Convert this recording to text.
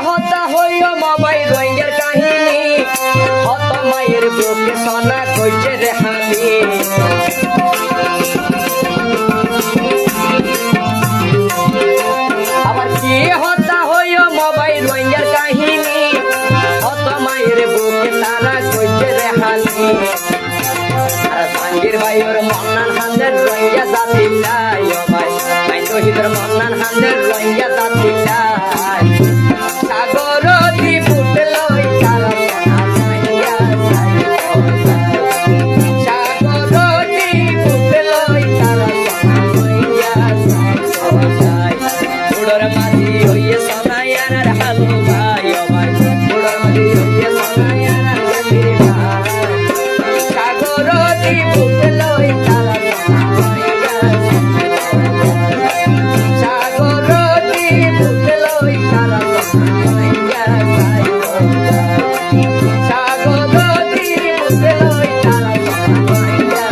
হতা হইও মোবাইল রঙের কাহিনী হত মায়ের বুকে সোনা কইছে রে হানি আবার কি হতা হইও মোবাইল রঙের কাহিনী হত মায়ের বুকে তারা কইছে রে হানি আর সাঙ্গীর ভাইয়ের মন্নান হান্দের রঙিয়া জাতিলাই ও ভাই ভাই শহীদের মন্নান হান্দের রঙিয়া জাতিলাই সাগর দি ফুটলই তারা সোনা মাইয়া সাগর দি ফুটলই তারা সোনা মাইয়া উড়র মাঝি হইয়ে সোনায়ার হালু ভাই ও ভাই উড়র মাঝি হইয়ে সোনায়ার হালু ভাই সাগর দি ফুটলই তারা সোনা মাইয়া সাগর দি ফুটলই তারা সোনা মাইয়া সাগর দি ফুটলই তারা সোনা মাইয়া